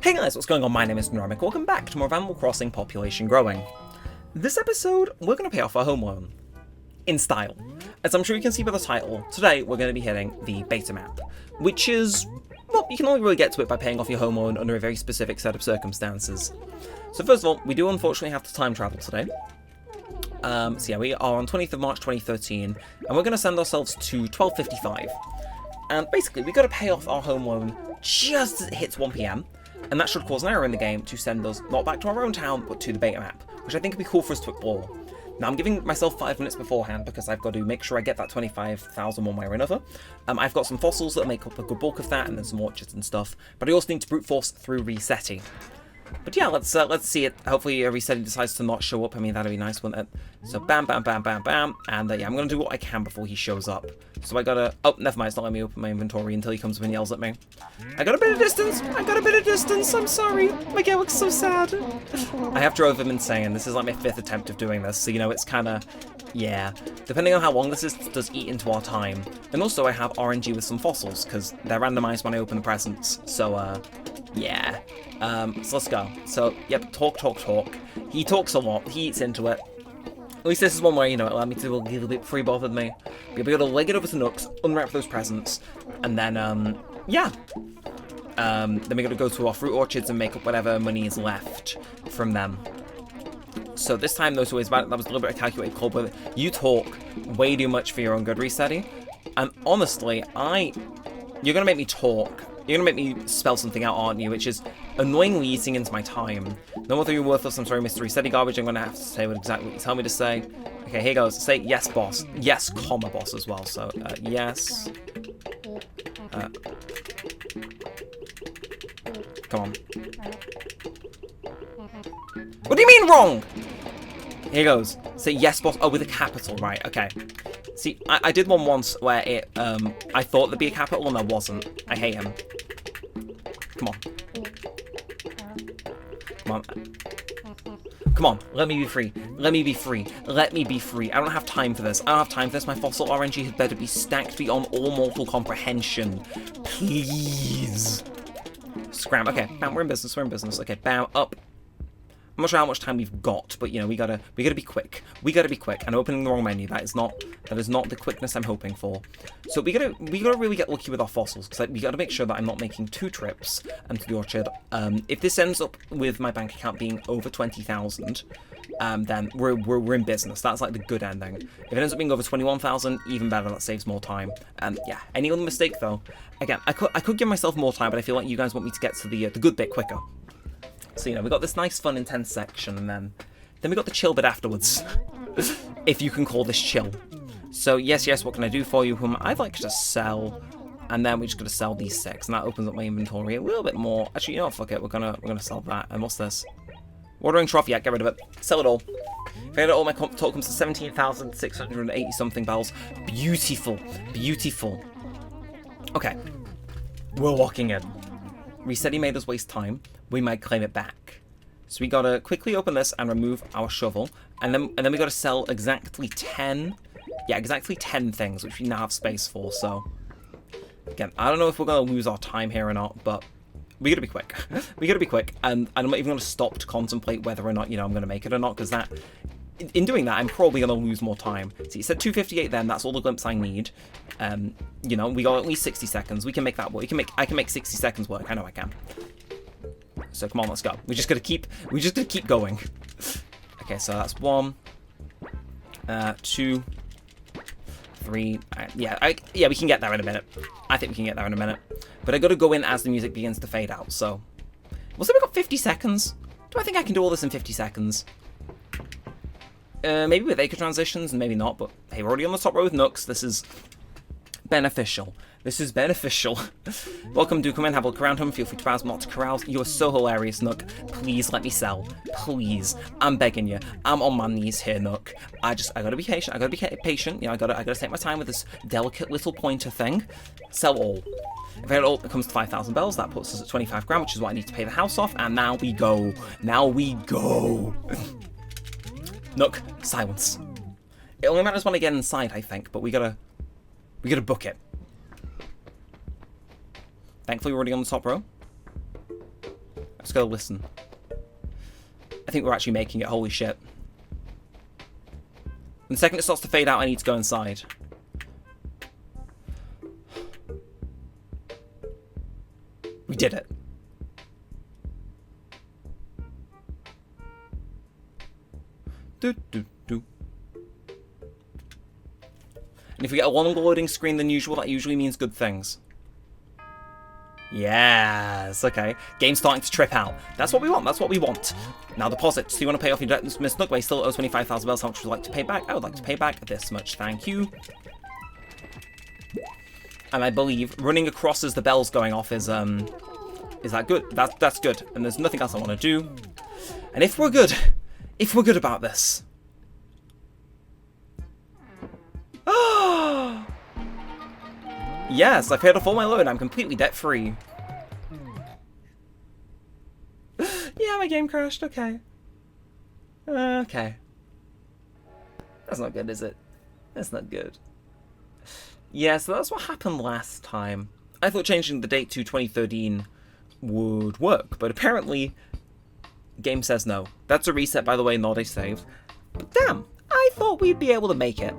Hey guys, what's going on? My name is Neremik. Welcome back to more of Animal Crossing Population Growing. This episode, we're going to pay off our home loan. In style. As I'm sure you can see by the title, today we're going to be hitting the beta map, which is, well, you can only really get to it by paying off your home loan under a very specific set of circumstances. So first of all, we do unfortunately have to time travel today. So yeah, we are on 20th of March 2013, and we're going to send ourselves to 1255. And basically, we've got to pay off our home loan just as it hits 1 PM. And that should cause an error in the game to send us not back to our own town, but to the beta map, which I think would be cool for us to explore. Now, I'm giving myself 5 minutes beforehand because I've got to make sure I get that 25,000 one way or another. I've got some fossils that make up a good bulk of that, and then some orchards and stuff. But I also need to brute force through resetting. But yeah, let's see it. Hopefully, resetting decides to not show up. I mean, that'd be nice, wouldn't it? So bam, bam, bam, bam, bam, and yeah, I'm gonna do what I can before he shows up. So I gotta. Oh, never mind. It's not letting me open my inventory until he comes up and yells at me. I got a bit of distance. I'm sorry. My game looks so sad. I have drove him insane. This is like my 5th attempt of doing this, so you know it's kind of. Yeah, depending on how long this is, does eat into our time. And also I have RNG with some fossils, because they're randomized when I open the presents. So, yeah. So let's go. So, yep, talk. He talks a lot. He eats into it. At least this is one way, you know, it allowed me to a little bit free bothered me. We'll be able to leg it over to Nooks, unwrap those presents, and then, yeah. Then we're going to go to our fruit orchards and make up whatever money is left from them. So this time, though, that was a little bit of a calculated call, but you talk way too much for your own good, Resetty. And honestly, you're going to make me talk. You're going to make me spell something out, aren't you? Which is annoyingly eating into my time. No more than you're worthless, I'm sorry, Mr. Resetty Garbage. I'm going to have to say exactly what you tell me to say. Okay, here goes. Say yes, boss. Yes, comma, boss as well. So, yes. Come on. What do you mean wrong? Here goes. Say yes, boss. Oh, with a capital, right? Okay. See, I did one once where it, I thought there'd be a capital and there wasn't. I hate him. Come on. Come on. Let me be free. Let me be free. I don't have time for this. My fossil RNG had better be stacked beyond all mortal comprehension. Please. Scram. Okay. Bam. We're in business. Okay. Bam. Up. I'm not sure how much time we've got, but you know we gotta be quick. And I'm opening the wrong menu. That is not the quickness I'm hoping for. So we gotta really get lucky with our fossils, because we gotta make sure that I'm not making 2 trips to the orchard. If this ends up with my bank account being over 20,000, then we're in business. That's like the good ending. If it ends up being over 21,000, even better. That saves more time. Yeah. Any other mistake though, again, I could give myself more time, but I feel like you guys want me to get to the good bit quicker. So, you know, we got this nice, fun, intense section, and then we got the chill bit afterwards. If you can call this chill. So, yes, what can I do for you? I'd like to sell, and then we're just going to sell these 6, and that opens up my inventory a little bit more. Actually, you know what, fuck it, we're gonna sell that. And what's this? Watering trough, yeah, get rid of it. Sell it all. If I get it all, my total comes to 17,680 something bells. Beautiful. Okay. We're walking in. Resetty made us waste time. We might claim it back. So we gotta quickly open this and remove our shovel, and then we gotta sell exactly 10. Yeah, exactly 10 things, which we now have space for. So again, I don't know if we're gonna lose our time here or not, but we gotta be quick. And I'm not even gonna stop to contemplate whether or not, you know, I'm gonna make it or not, because that. In doing that, I'm probably going to lose more time. See, it said 258 then, that's all the glimpse I need. You know, we got at least 60 seconds. We can make that work. I can make 60 seconds work. I know I can. So come on, let's go. We just gotta keep going. Okay, so that's 1, 2, 3. Yeah, we can get there in a minute. I think we can get there in a minute. But I gotta go in as the music begins to fade out, so. We'll say we got 50 seconds. Do I think I can do all this in 50 seconds? Maybe with acre transitions, and maybe not, but hey, we're already on the top row with Nooks. This is beneficial. Welcome, do come in, have a look around home. Feel free to browse, not to carouse. You are so hilarious, Nook. Please let me sell. Please. I'm begging you. I'm on my knees here, Nook. I gotta be patient. You know, I gotta take my time with this delicate little pointer thing. Sell all. If I get it all, it comes to 5,000 bells. That puts us at 25 grand, which is what I need to pay the house off. And now we go. Nook, silence. It only matters when I get inside, I think, but we gotta book it. Thankfully, we're already on the top row. Let's go listen. I think we're actually making it. Holy shit. And the second it starts to fade out, I need to go inside. We did it. Do, do, do. And if we get a longer loading screen than usual, that usually means good things. Yes, okay. Game's starting to trip out. That's what we want, that's what we want. Now deposits. Do you want to pay off your debt, Miss Nook? Still owes 25,000 bells. How much would you like to pay back? I would like to pay back this much, thank you. And I believe running across as the bell's going off is that good? That's good. And there's nothing else I want to do. And if we're good about this. Yes, I paid off all my loan. I'm completely debt-free. Yeah, my game crashed. Okay. Okay. That's not good, is it? That's not good. Yeah, so that's what happened last time. I thought changing the date to 2013 would work, but apparently game says no. That's a reset, by the way, not a save. But damn, I thought we'd be able to make it.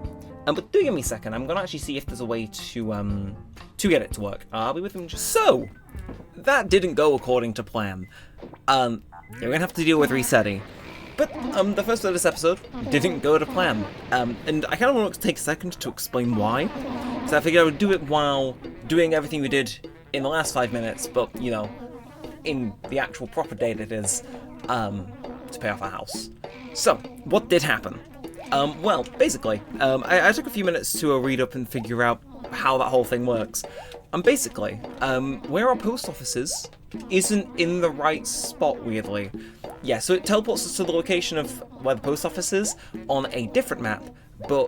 But do give me a second. I'm gonna actually see if there's a way to get it to work. I'll be with him just so. That didn't go according to plan. We're gonna have to deal with resetting. But the first of this episode didn't go to plan. And I kind of want to take a second to explain why. So I figured I would do it while doing everything we did in the last 5 minutes, but you know, in the actual proper date it is to pay off our house. So what did happen? Well, basically, I took a few minutes to read up and figure out how that whole thing works. Basically, where our post office isn't in the right spot, weirdly. Yeah, so it teleports us to the location of where the post office is on a different map, but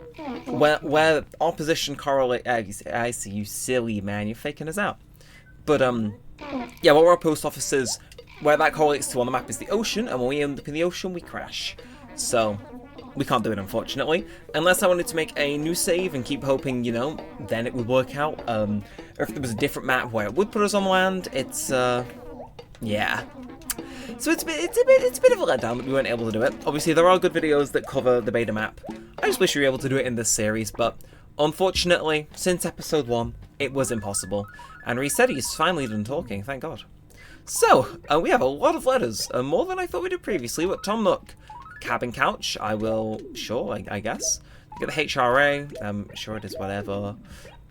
where our position correlates. I see, you silly man, you're faking us out. But, yeah, where our post office is, where that correlates to on the map is the ocean, and when we end up in the ocean, we crash. So we can't do it, unfortunately, unless I wanted to make a new save and keep hoping, you know, then it would work out. Or if there was a different map where it would put us on land, it's, yeah. So it's a bit of a letdown that we weren't able to do it. Obviously, there are good videos that cover the beta map. I just wish we were able to do it in this series, but unfortunately, since episode 1, it was impossible. And Resetty's finally done talking, thank God. So, we have a lot of letters, more than I thought we did previously, but Tom Nook. Cabin couch, I will, sure, I guess. Get the HRA, sure it is whatever.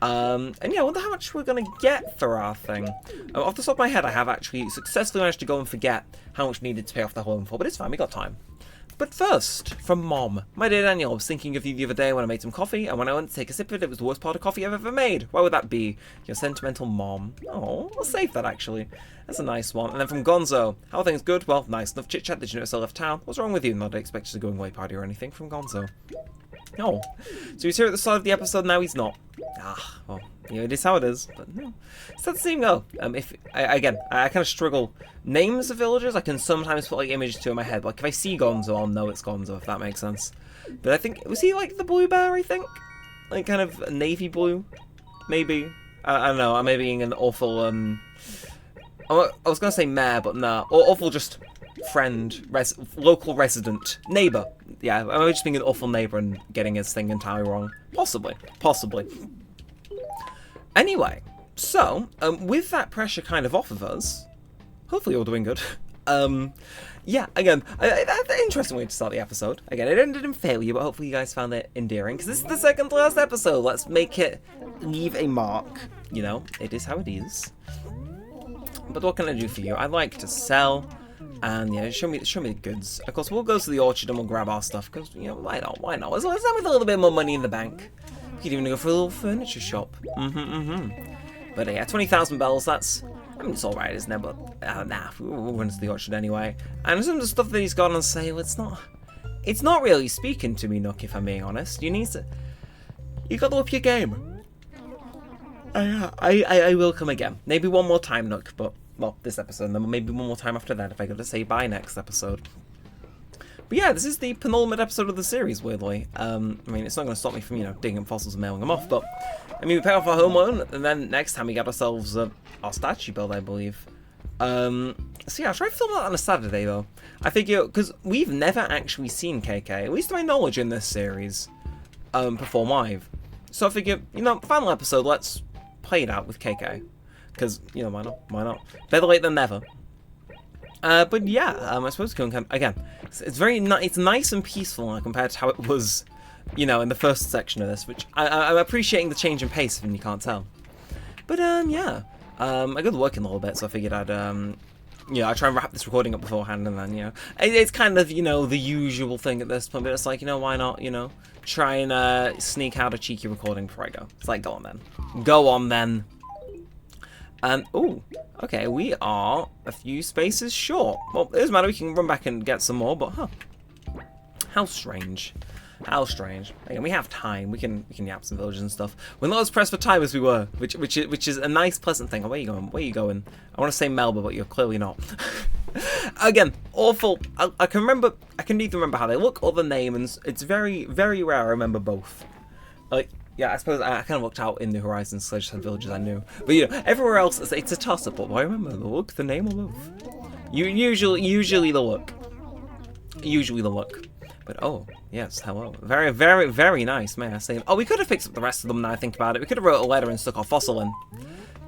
And yeah, I wonder how much we're gonna get for our thing. Off the top of my head, I have actually successfully managed to go and forget how much we needed to pay off the loan for, but it's fine, we got time. But first, from Mom. My dear Daniel, I was thinking of you the other day when I made some coffee, and when I went to take a sip of it, it was the worst pot of coffee I've ever made. Why would that be? Your sentimental mom. Oh, I'll save that, actually. That's a nice one. And then from Gonzo. How are things? Good? Well, nice enough chit-chat. Did you know I still left town? What's wrong with you? Not expected to going away party or anything from Gonzo. No. So he's here at the start of the episode, now he's not. Ah, well, you know, it is how it is, but no. So let's see him go. I kind of struggle. Names of villagers, I can sometimes put like images to in my head. Like if I see Gonzo, I'll know it's Gonzo, if that makes sense. But I think, was he like the blue bear, I think? Like kind of navy blue? Maybe? I don't know, I may be being an awful, I was going to say mayor, but nah. Or awful just friend, local resident, neighbour. Yeah, I'm just being an awful neighbour and getting his thing entirely wrong. Possibly. Anyway, so, with that pressure kind of off of us, hopefully you're doing good. Yeah, again, that's an interesting way to start the episode. Again, it ended in failure, but hopefully you guys found it endearing, because this is the second to last episode. Let's make it leave a mark. You know, it is how it is. But what can I do for you? I like to sell, and yeah, show me the goods. Of course, we'll go to the orchard and we'll grab our stuff, because, you know, why not? As long as I'm with a little bit more money in the bank. We could even go for a little furniture shop. But yeah, 20,000 bells, I mean, it's alright, isn't it? But, nah, we'll run to the orchard anyway. And some of the stuff that he's got on sale, it's not really speaking to me, Nook, if I'm being honest. You got to up your game. I will come again. Maybe one more time, Nook, but, well, this episode, and then maybe one more time after that if I got to say bye next episode. But yeah, this is the penultimate episode of the series, weirdly. I mean, it's not going to stop me from, you know, digging up fossils and mailing them off, but, I mean, we pay off our home loan, and then next time we got ourselves our statue built, I believe. So yeah, I'll try to film that on a Saturday though. I figure, because we've never actually seen KK, at least to my knowledge in this series, perform live. So I figure, you know, final episode, let's play it out with KK. Because, you know, why not? Why not? Better late than never. But yeah, I suppose again, it's very it's nice and peaceful compared to how it was, you know, in the first section of this, which I'm appreciating the change in pace, and you can't tell. But yeah, I got working a little bit, so I figured I'd I try and wrap this recording up beforehand, and then, you know, it's kind of, you know, the usual thing at this point, but it's like, you know, why not, you know, try and sneak out a cheeky recording before I go. It's like, go on then. Go on then. Oh, okay, we are a few spaces short. Well, it doesn't matter, we can run back and get some more, but huh. How strange. How strange. Again, we have time. We can yap some villages and stuff. We're not as pressed for time as we were, which is a nice, pleasant thing. Oh, where are you going? Where are you going? I want to say Melba, but you're clearly not. Again, awful. I can neither remember how they look or the name, and it's very, very rare I remember both. Like, yeah, I suppose I kind of looked out in New Horizons, so I just had villages I knew. But, you know, everywhere else, it's a toss-up. But I remember the look, the name, or both. Usually the look. Usually the look. But, oh, yes, hello. Very, very, very nice, may I say. Oh, we could have fixed up the rest of them now I think about it. We could have wrote a letter and stuck our fossil in.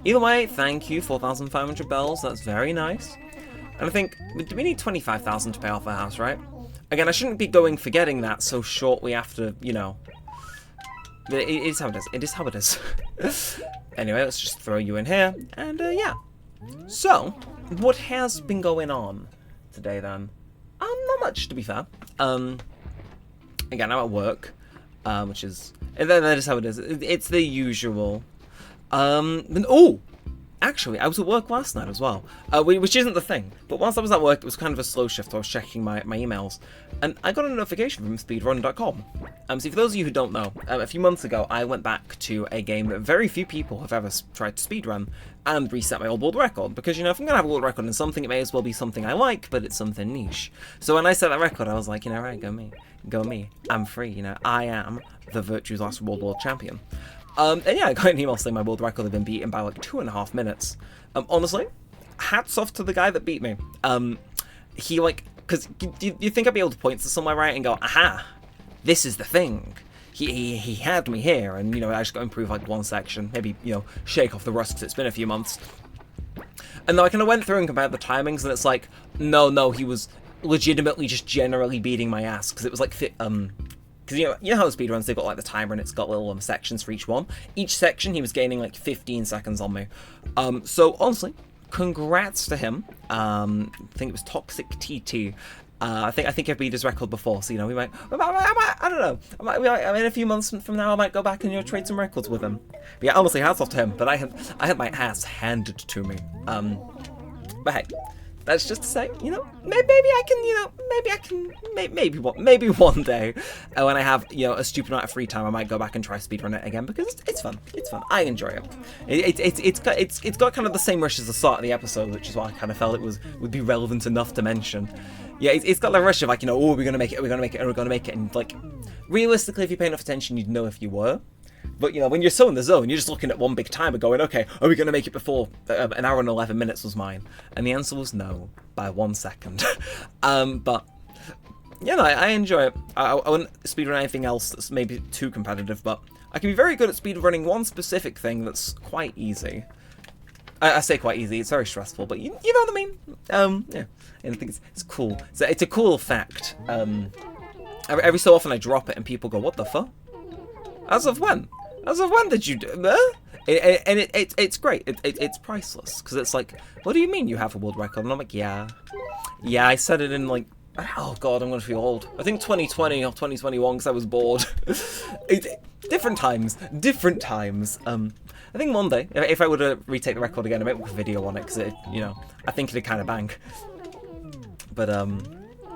Either way, thank you, 4,500 bells. That's very nice. And I think, we need 25,000 to pay off the house, right? Again, I shouldn't be forgetting that so shortly after, you know. It is how it is. It is how it is. Anyway, let's just throw you in here. And, yeah. So, what has been going on today, then? Not much, to be fair. Again, I'm at work, which is... That is how it is. It's the usual. Oh! Actually, I was at work last night as well, which isn't the thing. But whilst I was at work, it was kind of a slow shift. I was checking my emails, and I got a notification from speedrun.com. So for those of you who don't know, a few months ago, I went back to a game that very few people have ever tried to speedrun, and reset my old world record. Because, you know, if I'm going to have a world record in something, it may as well be something I like, but it's something niche. So when I set that record, I was like, you know, right, go me. Go me. I'm free, you know. I am the Virtue's Last World champion. And yeah, I got an email saying my world record had been beaten by like 2.5 minutes. Honestly, hats off to the guy that beat me. He because you think I'd be able to point to somewhere, right, and go, aha, this is the thing. He had me here, and, you know, I just got to improve like one section, maybe, you know, shake off the rust because it's been a few months. And then I kind of went through and compared the timings, and it's like, no, he was legitimately just generally beating my ass, because it was like, because you know how the speedruns, they've got like the timer and it's got little sections for each one. Each section, he was gaining like 15 seconds on me. So honestly, congrats to him. I think it was Toxic TT. I think I've beat his record before, so, you know, we might, I don't know. I mean, a few months from now, I might go back and, you know, trade some records with him. But yeah, honestly, hats off to him. But I had my ass handed to me. But hey. That's just to say, you know, maybe I can, you know, maybe one day, when I have, you know, a stupid amount of free time, I might go back and try speedrun it again, because it's fun. It's fun. I enjoy it. It's got kind of the same rush as the start of the episode, which is why I kind of felt it would be relevant enough to mention. Yeah, it's got the rush of like, you know, oh, we're gonna make it, and like, realistically, if you pay enough attention, you'd know if you were. But, you know, when you're so in the zone, you're just looking at one big timer going, okay, are we going to make it before an hour and 11 minutes was mine? And the answer was no, by 1 second. But, yeah, no, I enjoy it. I wouldn't speedrun anything else that's maybe too competitive, but I can be very good at speedrunning one specific thing that's quite easy. I say quite easy, it's very stressful, but you know what I mean? Yeah, and I think it's cool. It's a cool fact. Every so often I drop it and people go, what the fuck? As of when? As of when did you do that? And it's great. It's priceless. Because it's like, what do you mean you have a world record? And I'm like, yeah. Yeah, I said it in like, oh god, I'm going to feel old. I think 2020 or 2021 because I was bored. Different times. I think one day, if I were to retake the record again, I might make a video on it. Because, you know, I think it'd kind of bang. But,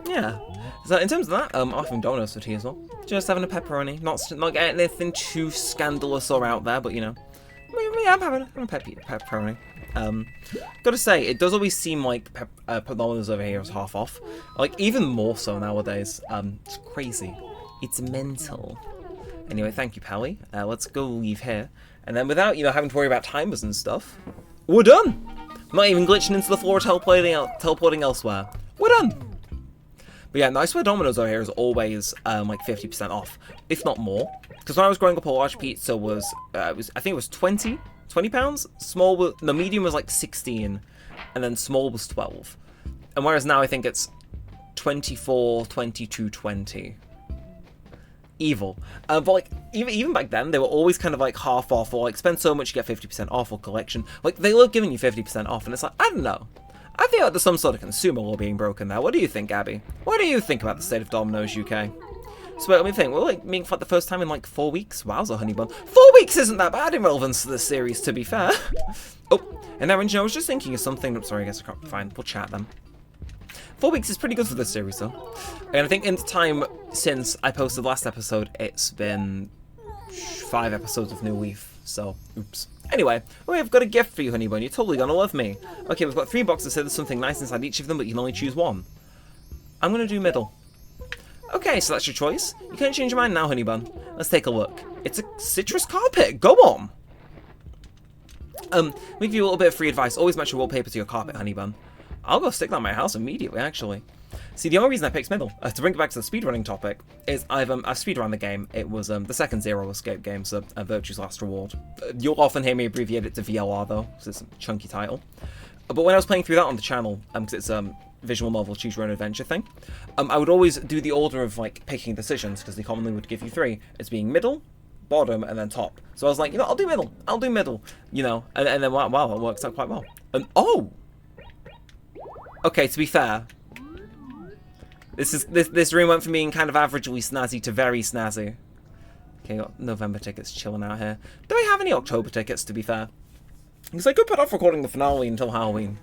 yeah. So in terms of that, offering donuts for tea as well. Just having a pepperoni. Not getting anything too scandalous or out there, but, you know. Yeah, I'm having a pepperoni. Gotta say, it does always seem like donuts over here is half off. Like, even more so nowadays. It's crazy. It's mental. Anyway, thank you, Pally. Let's go leave here. And then without, you know, having to worry about timers and stuff, we're done! Not even glitching into the floor, teleporting elsewhere. We're done! But yeah, no, I swear Domino's over here is always like 50% off, if not more. Because when I was growing up, a large pizza was, I think it was 20 pounds. Small was, the medium was like 16, and then small was 12. And whereas now I think it's 24, 22, 20. Evil. But like, even back then, they were always kind of like half off, or like spend so much you get 50% off, or collection. Like, they love giving you 50% off, and it's like, I don't know. I feel like there's some sort of consumer law being broken there. What do you think, Abby? What do you think about the state of Domino's UK? So wait, let me think. We're like meeting for like the first time in like 4 weeks. Wowza, honey bun. 4 weeks isn't that bad in relevance to this series, to be fair. Oh, and now, I was just thinking of something. I'm sorry, I guess I can't. Fine, we'll chat then. 4 weeks is pretty good for this series, though. And I think in the time since I posted the last episode, it's been 5 episodes of New Leaf. So, oops. Anyway, we've got a gift for you, honey bun. You're totally gonna love me. Okay, we've got 3 boxes here. There's something nice inside each of them, but you can only choose one. I'm gonna do middle. Okay, so that's your choice. You can't change your mind now, honey bun. Let's take a look. It's a citrus carpet. Go on. Let me give you a little bit of free advice. Always match your wallpaper to your carpet, honey bun. I'll go stick that in my house immediately, actually. See, the only reason I picked middle, to bring it back to the speedrunning topic, is I've speedrun the game. It was the second Zero Escape game, so Virtue's Last Reward. You'll often hear me abbreviate it to VLR, though, because it's a chunky title. But when I was playing through that on the channel, because it's visual novel choose your own adventure thing, I would always do the order of like picking decisions, because they commonly would give you 3. It's being middle, bottom, and then top. So I was like, you know, I'll do middle, you know, and then wow, that works out quite well. And oh! Okay, to be fair, this room went from being kind of averagely snazzy to very snazzy. Okay, got November tickets chilling out here. Do I have any October tickets, to be fair? Because I could put off recording the finale until Halloween.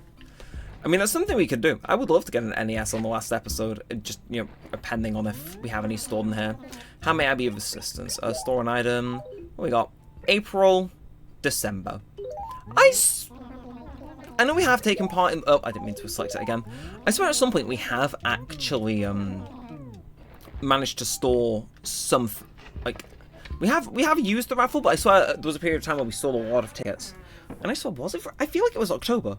I mean, that's something we could do. I would love to get an NES on the last episode, just, you know, depending on if we have any stored in here. How may I be of assistance? Store an item. What we got? April, December. I know we have taken part in... Oh, I didn't mean to select it again. I swear at some point we have actually managed to store some... Like, we have used the raffle, but I swear there was a period of time where we sold a lot of tickets. And I swear, was it for... I feel like it was October.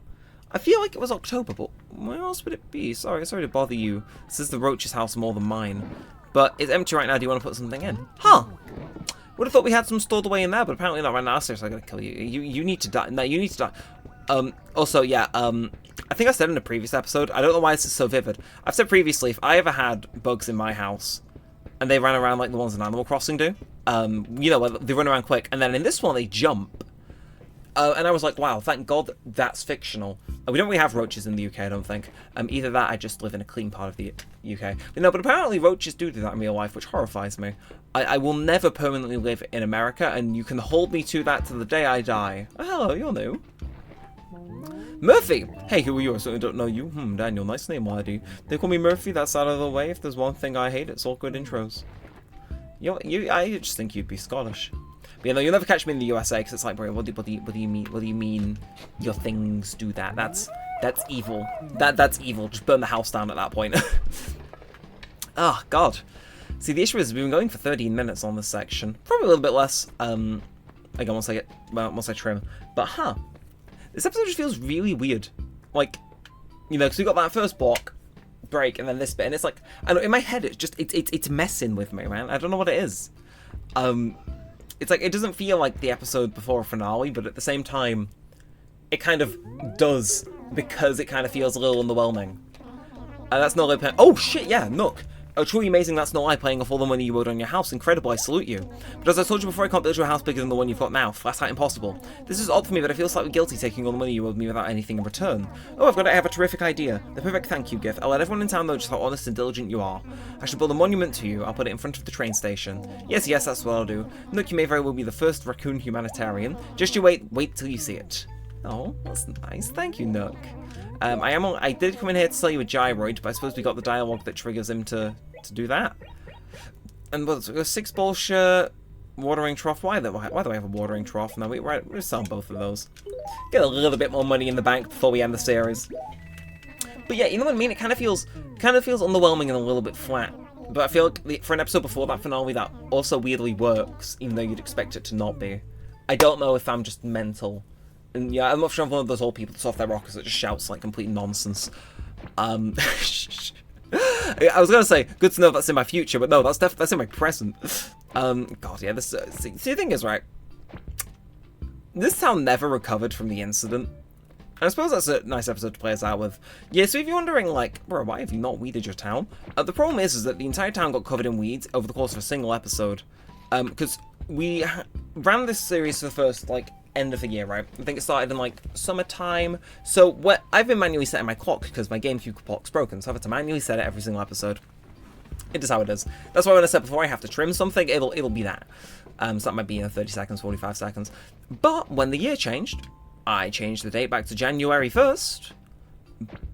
But where else would it be? Sorry to bother you. This is the Roach's house more than mine. But it's empty right now. Do you want to put something in? Huh. Would have thought we had some stored away in there, but apparently not right now. Seriously, I gotta kill you. You need to die. No, you need to die. Also, yeah, I think I said in a previous episode, I don't know why this is so vivid. I've said previously, if I ever had bugs in my house, and they ran around like the ones in Animal Crossing do, you know, they run around quick, and then in this one, they jump. And I was like, wow, thank God that's fictional. We don't really have roaches in the UK, I don't think. Either that, I just live in a clean part of the UK. But no, but apparently roaches do that in real life, which horrifies me. I will never permanently live in America, and you can hold me to that to the day I die. Oh, hello, you're new. Murphy! Hey, who are you? I certainly don't know you. Daniel, nice name, laddie. They call me Murphy, that's out of the way. If there's one thing I hate, it's awkward intros. I just think you'd be Scottish. But you know, you'll never catch me in the USA, because it's like, bro, what do you mean your things do that? That's evil. That's evil. Just burn the house down at that point. Oh, God. See, the issue is we've been going for 13 minutes on this section. Probably a little bit less, again, once I trim. But, this episode just feels really weird. Like, you know, because we got that first break, and then this bit, and it's like, I know, in my head, it's messing with me, man. I don't know what it is. It's like, it doesn't feel like the episode before a finale, but at the same time, it kind of does, because it kind of feels a little underwhelming. And that's not like, oh shit, yeah, Nook. Oh, truly amazing, that's not lie, playing off all the money you owed on your house. Incredible, I salute you. But as I told you before, I can't build you a house bigger than the one you've got now. Flat out impossible. This is odd for me, but I feel slightly guilty taking all the money you owed me without anything in return. Oh, I have a terrific idea. The perfect thank you gift. I'll let everyone in town know just how honest and diligent you are. I should build a monument to you. I'll put it in front of the train station. Yes, that's what I'll do. Nook, you may very well be the first raccoon humanitarian. Just you wait till you see it. Oh, that's nice. Thank you, Nook. I did come in here to sell you a gyroid, but I suppose we got the dialogue that triggers him to do that. And what's a 6-ball shirt, watering trough? Why do I have a watering trough? No, we're selling both of those. Get a little bit more money in the bank before we end the series. But yeah, you know what I mean? It kind of feels underwhelming and a little bit flat. But I feel like for an episode before that finale, that also weirdly works, even though you'd expect it to not be. I don't know if I'm just mental. And yeah, I'm not sure I'm one of those old people that's off their rockers that just shouts like complete nonsense. I was gonna say, good to know that's in my future, but no, that's in my present. God, yeah, this. See, the thing is, right? This town never recovered from the incident. And I suppose that's a nice episode to play us out with. Yeah, so if you're wondering, like, bro, why have you not weeded your town? The problem is that the entire town got covered in weeds over the course of a single episode. Because we ran this series for the first, like, end of the year, right? I think it started in, like, summertime. So I've been manually setting my clock because my Gamecube clock's broken, so I've had to manually set it every single episode. It is how it is. That's why when I said before I have to trim something, it'll be that. So that might be 30 seconds, 45 seconds. But when the year changed, I changed the date back to January 1st,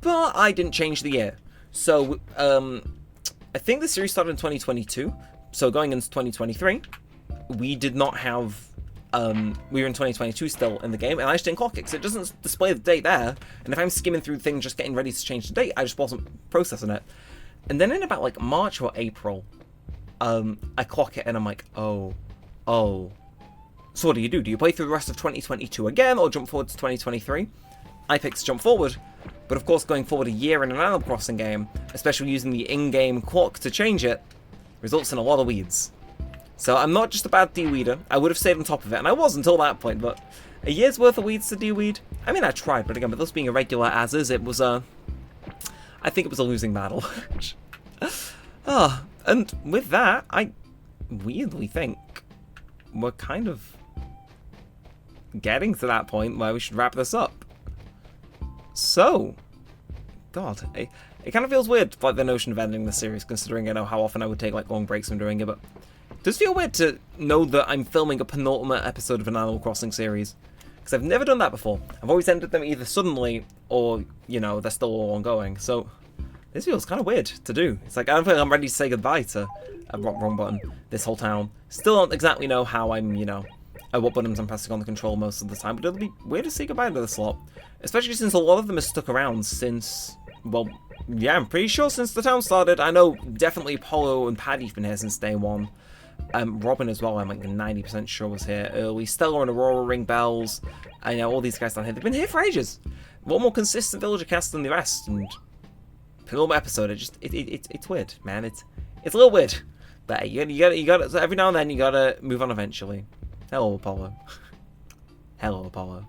but I didn't change the year. So, I think the series started in 2022, so going into 2023, we did not have, we were in 2022 still in the game, and I just didn't clock it, because it doesn't display the date there, and if I'm skimming through things just getting ready to change the date, I just wasn't processing it. And then in about, like, March or April, I clock it, and I'm like, oh. So what do? Do you play through the rest of 2022 again, or jump forward to 2023? I picked to jump forward, but of course going forward a year in an Animal Crossing game, especially using the in-game clock to change it, results in a lot of weeds. So I'm not just a bad de-weeder, I would have stayed on top of it, and I was until that point, but a year's worth of weeds to de-weed? I mean, I tried, but again, with us being irregular as is, it was I think it was a losing battle. And with that, I weirdly think we're kind of getting to that point where we should wrap this up. So, God, it kind of feels weird, like the notion of ending the series, considering I know how often I would take like long breaks from doing it, but it does feel weird to know that I'm filming a penultimate episode of an Animal Crossing series, because I've never done that before. I've always ended them either suddenly or, you know, they're still all ongoing, so this feels kind of weird to do. It's like, I don't feel like I'm ready to say goodbye to wrong button, this whole town. Still don't exactly know how I'm, you know, what buttons I'm pressing on the control most of the time, but it'll be weird to say goodbye to this lot. Especially since a lot of them have stuck around since, well, yeah, I'm pretty sure since the town started. I know definitely Apollo and Paddy've been here since day one. Robin as well, I'm like 90% sure was here early. Stella and Aurora ring bells. I know all these guys down here, they've been here for ages. A lot more consistent villager cast than the rest, and penultimate episode, it's weird, man. It's a little weird. But you gotta, so every now and then you gotta move on eventually. Hello, Apollo. Hello, Apollo.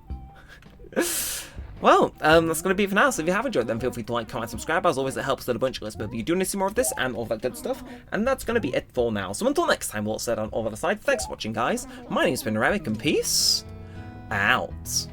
Well, that's going to be it for now, so if you have enjoyed them, feel free to like, comment, subscribe. As always, it helps out a bunch of us, but if you do need to see more of this and all that good stuff, and that's going to be it for now. So until next time, we'll set on all that aside. Thanks for watching, guys. My name's been Neremik, and peace out.